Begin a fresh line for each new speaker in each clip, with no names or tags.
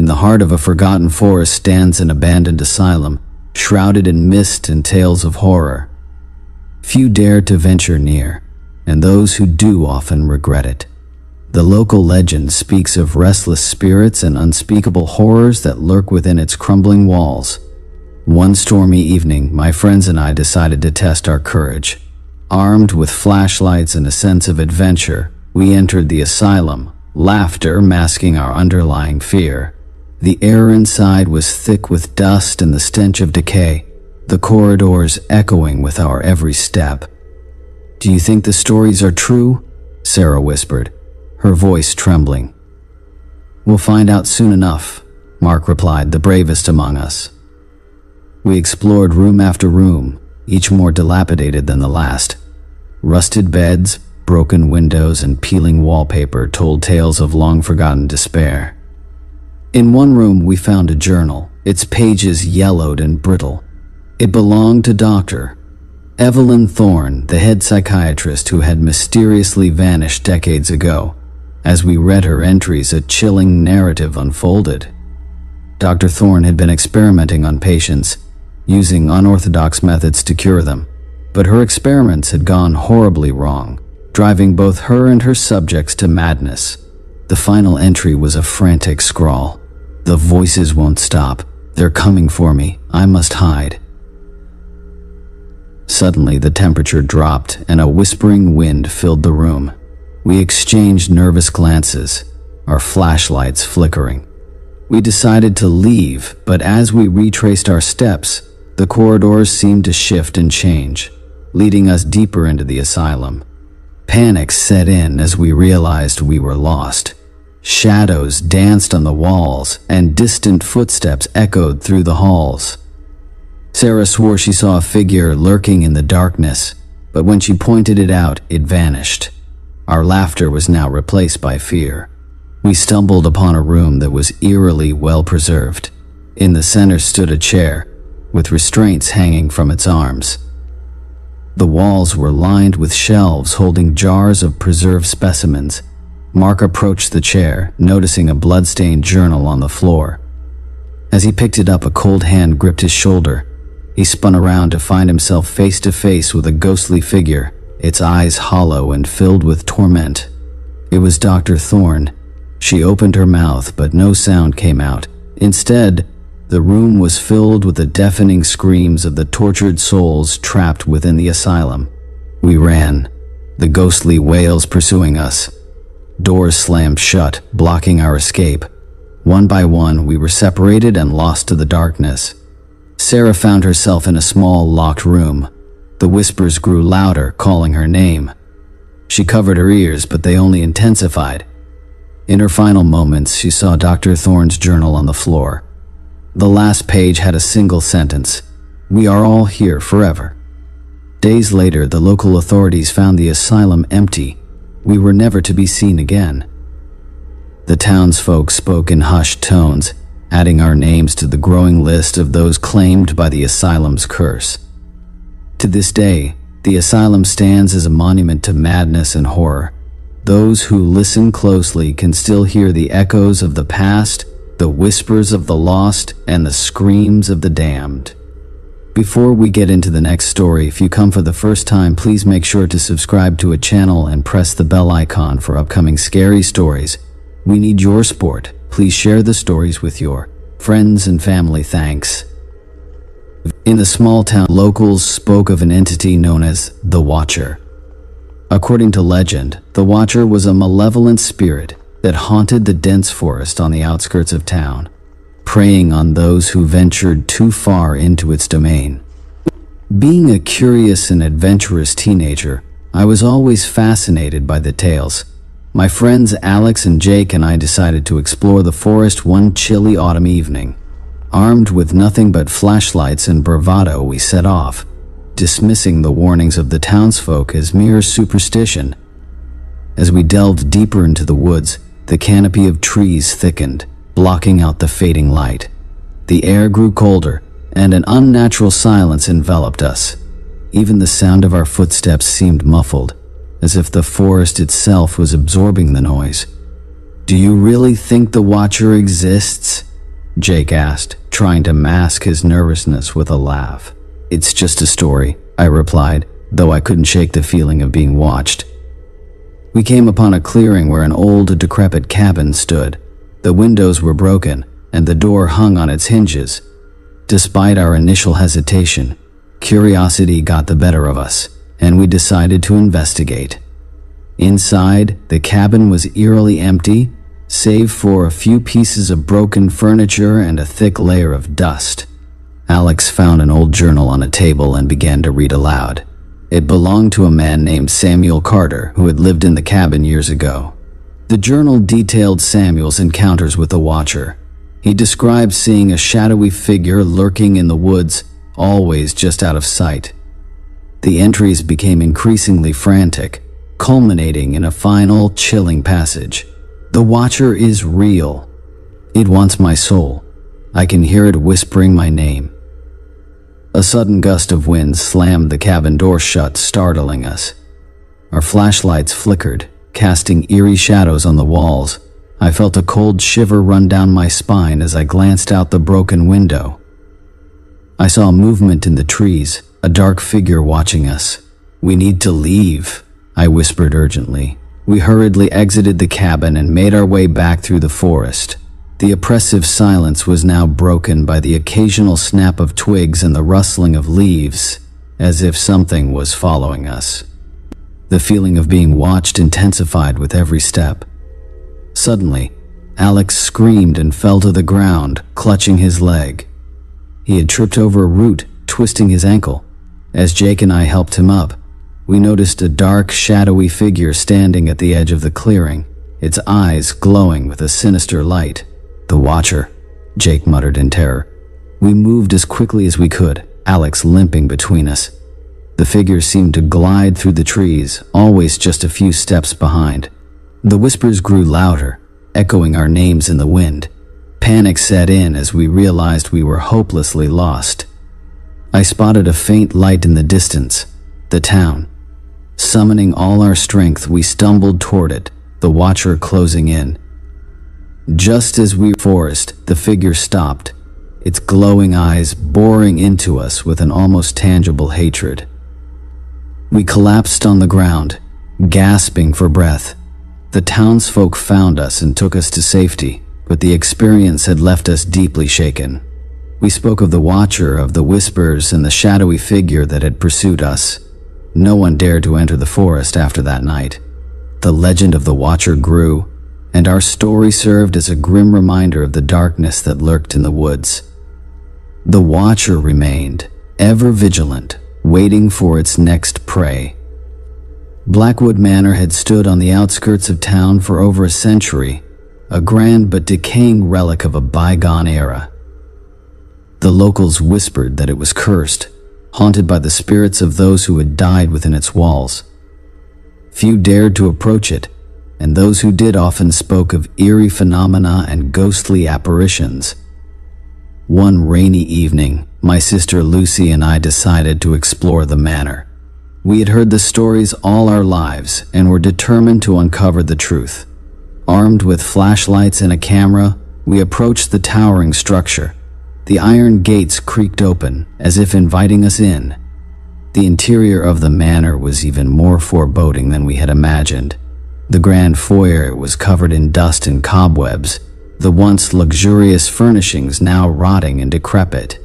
In the heart of a forgotten forest stands an abandoned asylum, shrouded in mist and tales of horror. Few dare to venture near, and those who do often regret it. The local legend speaks of restless spirits and unspeakable horrors that lurk within its crumbling walls. One stormy evening, my friends and I decided to test our courage. Armed with flashlights and a sense of adventure, we entered the asylum, laughter masking our underlying fear. The air inside was thick with dust and the stench of decay, the corridors echoing with our every step. "Do you think the stories are true?" Sarah whispered, her voice trembling. "We'll find out soon enough," Mark replied, the bravest among us. We explored room after room, each more dilapidated than the last. Rusted beds, broken windows, and peeling wallpaper told tales of long-forgotten despair. In one room we found a journal, its pages yellowed and brittle. It belonged to Dr. Evelyn Thorne, the head psychiatrist who had mysteriously vanished decades ago. As we read her entries, a chilling narrative unfolded. Dr. Thorne had been experimenting on patients, using unorthodox methods to cure them. But her experiments had gone horribly wrong, driving both her and her subjects to madness. The final entry was a frantic scrawl. "The voices won't stop. They're coming for me. I must hide." Suddenly, the temperature dropped and a whispering wind filled the room. We exchanged nervous glances, our flashlights flickering. We decided to leave, but as we retraced our steps, the corridors seemed to shift and change, leading us deeper into the asylum. Panic set in as we realized we were lost. Shadows danced on the walls, and distant footsteps echoed through the halls. Sarah swore she saw a figure lurking in the darkness, but when she pointed it out, it vanished. Our laughter was now replaced by fear. We stumbled upon a room that was eerily well-preserved. In the center stood a chair, with restraints hanging from its arms. The walls were lined with shelves holding jars of preserved specimens. Mark approached the chair, noticing a blood-stained journal on the floor. As he picked it up, a cold hand gripped his shoulder. He spun around to find himself face to face with a ghostly figure, its eyes hollow and filled with torment. It was Dr. Thorne. She opened her mouth, but no sound came out. Instead, the room was filled with the deafening screams of the tortured souls trapped within the asylum. We ran, the ghostly wails pursuing us. Doors slammed shut, blocking our escape. One by one, we were separated and lost to the darkness. Sarah found herself in a small, locked room. The whispers grew louder, calling her name. She covered her ears, but they only intensified. In her final moments, she saw Dr. Thorne's journal on the floor. The last page had a single sentence: "We are all here forever." Days later, the local authorities found the asylum empty. We were never to be seen again. The townsfolk spoke in hushed tones, adding our names to the growing list of those claimed by the asylum's curse. To this day, the asylum stands as a monument to madness and horror. Those who listen closely can still hear the echoes of the past, the whispers of the lost, and the screams of the damned. Before we get into the next story, if you come for the first time, please make sure to subscribe to a channel and press the bell icon for upcoming scary stories. We need your support. Please share the stories with your friends and family. Thanks. In the small town, locals spoke of an entity known as the Watcher. According to legend, the Watcher was a malevolent spirit that haunted the dense forest on the outskirts of town, preying on those who ventured too far into its domain. Being a curious and adventurous teenager, I was always fascinated by the tales. My friends Alex and Jake and I decided to explore the forest one chilly autumn evening. Armed with nothing but flashlights and bravado, we set off, dismissing the warnings of the townsfolk as mere superstition. As we delved deeper into the woods, the canopy of trees thickened, blocking out the fading light. The air grew colder, and an unnatural silence enveloped us. Even the sound of our footsteps seemed muffled, as if the forest itself was absorbing the noise. "Do you really think the Watcher exists?" Jake asked, trying to mask his nervousness with a laugh. "It's just a story," I replied, though I couldn't shake the feeling of being watched. We came upon a clearing where an old, decrepit cabin stood. The windows were broken, and the door hung on its hinges. Despite our initial hesitation, curiosity got the better of us, and we decided to investigate. Inside, the cabin was eerily empty, save for a few pieces of broken furniture and a thick layer of dust. Alex found an old journal on a table and began to read aloud. It belonged to a man named Samuel Carter, who had lived in the cabin years ago. The journal detailed Samuel's encounters with the Watcher. He described seeing a shadowy figure lurking in the woods, always just out of sight. The entries became increasingly frantic, culminating in a final, chilling passage. "The Watcher is real. It wants my soul. I can hear it whispering my name." A sudden gust of wind slammed the cabin door shut, startling us. Our flashlights flickered, casting eerie shadows on the walls. I felt a cold shiver run down my spine as I glanced out the broken window. I saw movement in the trees, a dark figure watching us. "We need to leave," I whispered urgently. We hurriedly exited the cabin and made our way back through the forest. The oppressive silence was now broken by the occasional snap of twigs and the rustling of leaves, as if something was following us. The feeling of being watched intensified with every step. Suddenly, Alex screamed and fell to the ground, clutching his leg. He had tripped over a root, twisting his ankle. As Jake and I helped him up, we noticed a dark, shadowy figure standing at the edge of the clearing, its eyes glowing with a sinister light. "The Watcher," Jake muttered in terror. We moved as quickly as we could, Alex limping between us. The figure seemed to glide through the trees, always just a few steps behind. The whispers grew louder, echoing our names in the wind. Panic set in as we realized we were hopelessly lost. I spotted a faint light in the distance, the town. Summoning all our strength, we stumbled toward it, the Watcher closing in. Just as we forest, the figure stopped, its glowing eyes boring into us with an almost tangible hatred. We collapsed on the ground, gasping for breath. The townsfolk found us and took us to safety, but the experience had left us deeply shaken. We spoke of the Watcher, of the whispers, and the shadowy figure that had pursued us. No one dared to enter the forest after that night. The legend of the Watcher grew, and our story served as a grim reminder of the darkness that lurked in the woods. The Watcher remained, ever vigilant, waiting for its next prey. Blackwood Manor had stood on the outskirts of town for over a century, a grand but decaying relic of a bygone era. The locals whispered that it was cursed, haunted by the spirits of those who had died within its walls. Few dared to approach it, and those who did often spoke of eerie phenomena and ghostly apparitions. One rainy evening, my sister Lucy and I decided to explore the manor. We had heard the stories all our lives and were determined to uncover the truth. Armed with flashlights and a camera, we approached the towering structure. The iron gates creaked open, as if inviting us in. The interior of the manor was even more foreboding than we had imagined. The grand foyer was covered in dust and cobwebs, the once luxurious furnishings now rotting and decrepit.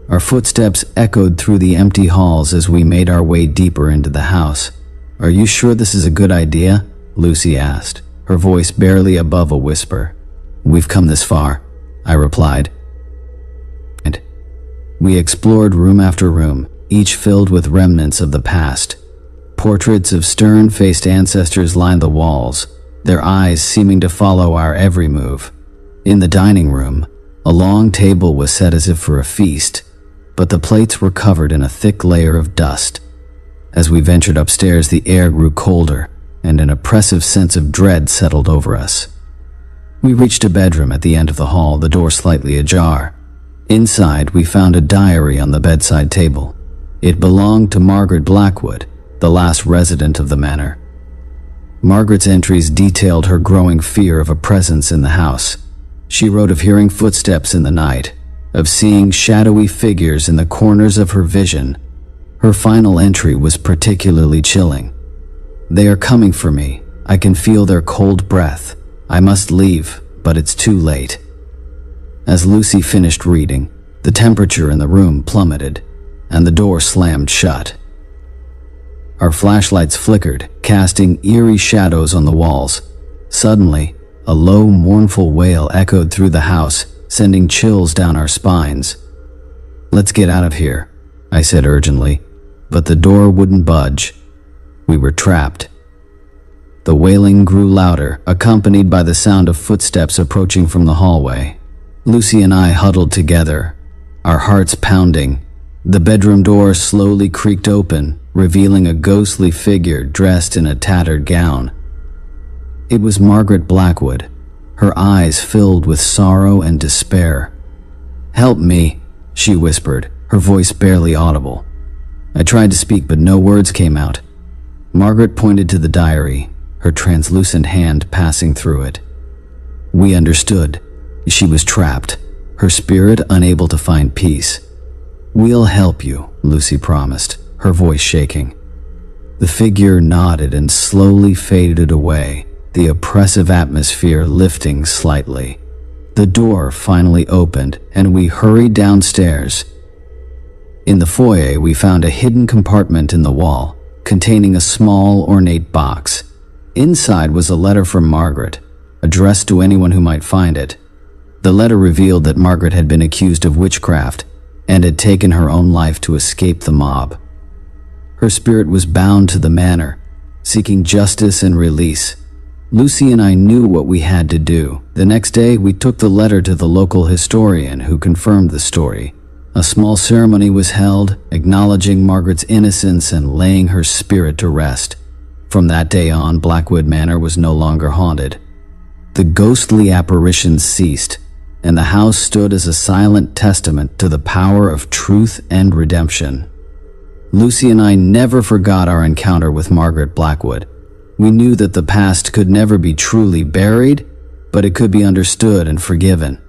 Our footsteps echoed through the empty halls as we made our way deeper into the house. "Are you sure this is a good idea?" Lucy asked, her voice barely above a whisper. "We've come this far," I replied. We explored room after room, each filled with remnants of the past. Portraits of stern-faced ancestors lined the walls, their eyes seeming to follow our every move. In the dining room, a long table was set as if for a feast, but the plates were covered in a thick layer of dust. As we ventured upstairs, the air grew colder, and an oppressive sense of dread settled over us. We reached a bedroom at the end of the hall, the door slightly ajar. Inside, we found a diary on the bedside table. It belonged to Margaret Blackwood, the last resident of the manor. Margaret's entries detailed her growing fear of a presence in the house. She wrote of hearing footsteps in the night, of seeing shadowy figures in the corners of her vision. Her final entry was particularly chilling. "They are coming for me. I can feel their cold breath. I must leave, but it's too late." As Lucy finished reading, the temperature in the room plummeted, and the door slammed shut. Our flashlights flickered, casting eerie shadows on the walls. Suddenly, a low, mournful wail echoed through the house, sending chills down our spines. "Let's get out of here," I said urgently, but the door wouldn't budge. We were trapped. The wailing grew louder, accompanied by the sound of footsteps approaching from the hallway. Lucy and I huddled together, our hearts pounding. The bedroom door slowly creaked open, revealing a ghostly figure dressed in a tattered gown. It was Margaret Blackwood, her eyes filled with sorrow and despair. "Help me," she whispered, her voice barely audible. I tried to speak, but no words came out. Margaret pointed to the diary, her translucent hand passing through it. We understood. She was trapped, her spirit unable to find peace. "We'll help you," Lucy promised, her voice shaking. The figure nodded and slowly faded away, the oppressive atmosphere lifting slightly. The door finally opened, and we hurried downstairs. In the foyer, we found a hidden compartment in the wall, containing a small, ornate box. Inside was a letter from Margaret, addressed to anyone who might find it. The letter revealed that Margaret had been accused of witchcraft and had taken her own life to escape the mob. Her spirit was bound to the manor, seeking justice and release. Lucy and I knew what we had to do. The next day, we took the letter to the local historian, who confirmed the story. A small ceremony was held, acknowledging Margaret's innocence and laying her spirit to rest. From that day on, Blackwood Manor was no longer haunted. The ghostly apparitions ceased, and the house stood as a silent testament to the power of truth and redemption. Lucy and I never forgot our encounter with Margaret Blackwood. We knew that the past could never be truly buried, but it could be understood and forgiven.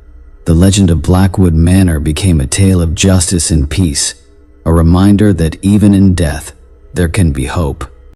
The legend of Blackwood Manor became a tale of justice and peace, a reminder that even in death, there can be hope.